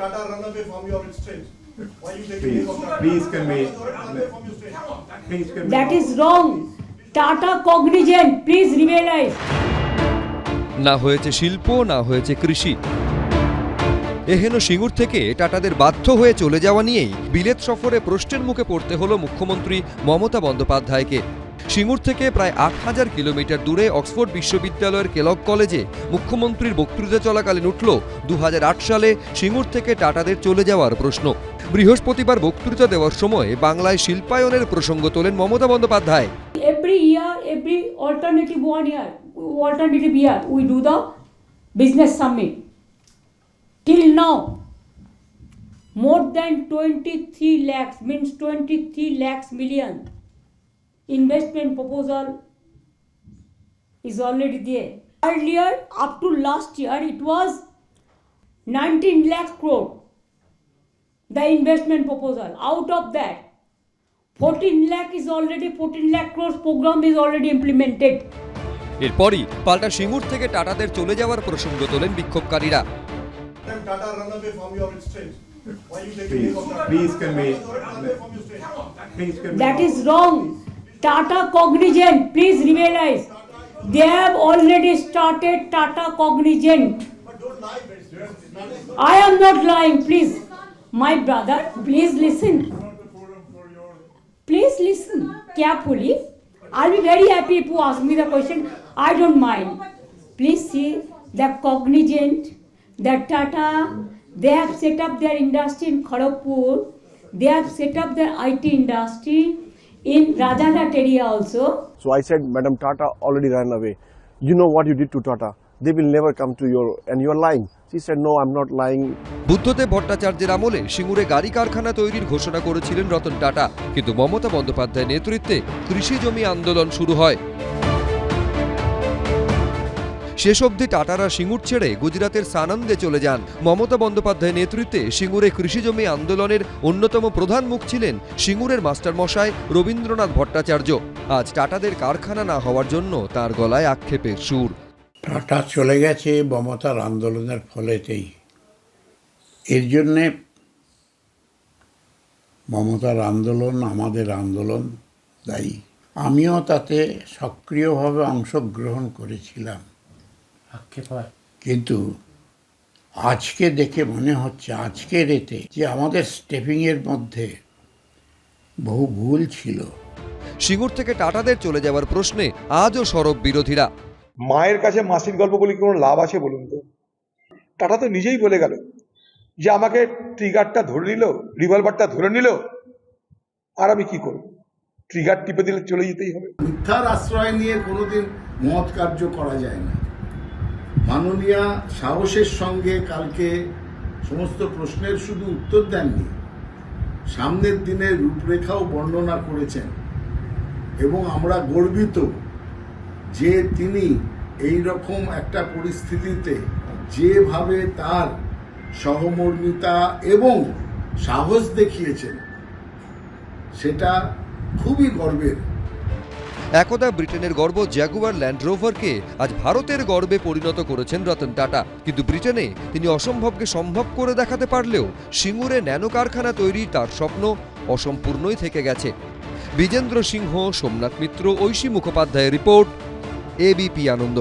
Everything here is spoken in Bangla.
Tata run away from your stage? Why you taking Please, name of Tata? please can we, Run away from your stage. please can we. That is wrong. Tata Cognizant, please realize. না হয়েছে শিল্প, না হয়েছে কৃষি। এহেন সিঙ্গুর থেকে টাটাদের বাধ্য হয়ে চলে যাওয়া নিয়েই বিলেত সফরে প্রশ্নের মুখে পড়তে হলো মুখ্যমন্ত্রী মমতা বন্দ্যোপাধ্যায়কে। সিঙ্গুর থেকে প্রায় ৮,০০০ কিলোমিটার দূরে অক্সফোর্ড বিশ্ববিদ্যালয়ের কেলগ কলেজে মুখ্যমন্ত্রীর বক্তৃতা চলাকালীন উঠল 2008 সালে সিঙ্গুর থেকে টাটাদের চলে যাওয়ার প্রশ্ন। বৃহস্পতিবার বক্তৃতা দেওয়ার সময় বাংলায় শিল্পায়নের প্রসঙ্গ তোলেন Mamata Bandyopadhyay. Every year, every alternative year, we do the business summit. Till now, more than 23 lakhs, means 23 lakhs million investment proposal is already there. Earlier, up to last year, it was 19 lakh crore, the investment proposal. Out of that, 14 lakh crores program is already implemented. এরপরই পাল্টা সিঙ্গুর থেকে টাটাদের চলে যাওয়ার প্রসঙ্গ তোলেন বিক্ষোভকারীরা। Tata run away from your stage. Why you taking Please, name of Tata? please can we, Run away from your stage. please can we. That is wrong. Tata Cognizant, please realize. They have already started Tata Cognizant. But don't lie, bitch. I am not lying, please. My brother, please listen. Please listen carefully. I'll be very happy if you ask me the question. I don't mind. Please see the Cognizant, the Tata, they have set up their industry in Kharagpur. They have set up their IT industry in Rajarhat area also. So I said, Madam Tata already ran away. You know what you did to Tata. They will never come to your, and you are lying. She said, no, I'm not lying. Buddhadeb ভট্টাচার্যের আমলে সিঙ্গুরে গাড়ি কারখানা তৈরির ঘোষণা করেছিলেন রতন টাটা, কিন্তু মমতা বন্দ্যোপাধ্যায়ের নেতৃত্বে কৃষি জমি আন্দোলন শুরু হয়। শেষ অবধি টাটারা সিঙ্গুর ছেড়ে গুজরাতের সানন্দে চলে যান। মমতা বন্দ্যোপাধ্যায়ের নেতৃত্বে সিঙ্গুরে কৃষি জমি আন্দোলনের অন্যতম প্রধান মুখ ছিলেন সিঙ্গুরের মাস্টারমশাই রবীন্দ্রনাথ ভট্টাচার্য। আজ টাটাদের কারখানা না হওয়ার জন্য তার গলায় আক্ষেপের সুর। টাটা চলে গেছে মমতার আন্দোলনের ফলেতেই। এর জন্যে মমতার আন্দোলন, আমাদের আন্দোলন দায়ী। আমিও তাতে সক্রিয়ভাবে অংশগ্রহণ করেছিলাম, কিন্তু আজকে দেখে মনে হচ্ছে আজকের এতে যে আমাদের স্টেপিংয়ের মধ্যে বহু ভুল ছিল। সিঙ্গুর থেকে টাটাদের চলে যাওয়ার প্রশ্নে আজও সরব বিরোধীরা। মায়ের কাছে মাসির গল্প বলে কোনো লাভ আছে বলুন তো? টাটা তো নিজেই বলে গেল যে আমাকে ট্রিগারটা ধরে নিল, রিভলভারটা ধরে নিল, আর আমি কি করব? ট্রিগার টিপে দিলে চলে যেতেই হবে। মিথ্যার আশ্রয় নিয়ে কোনোদিন মহৎ কার্য করা যায় না। মাননীয়া সাহসের সঙ্গে কালকে সমস্ত প্রশ্নের শুধু উত্তর দেননি, সামনের দিনের রূপরেখাও বর্ণনা করেছেন, এবং আমরা গর্বিত যে তিনি এই রকম একটা পরিস্থিতিতে যেভাবে তার সহমর্মিতা এবং সাহস দেখিয়েছেন, সেটা খুবই গর্বের। একদা ব্রিটেনের গর্ব জাগুয়ার ল্যান্ড রোভারকে আজ ভারতের গর্বে পরিণত করেছেন রতন টাটা, কিন্তু ব্রিটেনে তিনি অসম্ভবকে সম্ভব করে দেখাতে পারলেও সিঙ্গুরে ন্যানো কারখানা তৈরি তার স্বপ্ন অসম্পূর্ণই থেকে গেছে। বিজেন্দ্র সিংহ, সোমনাথ মিত্র, ঐশী মুখোপাধ্যায়ের রিপোর্ট, এবিপি আনন্দ।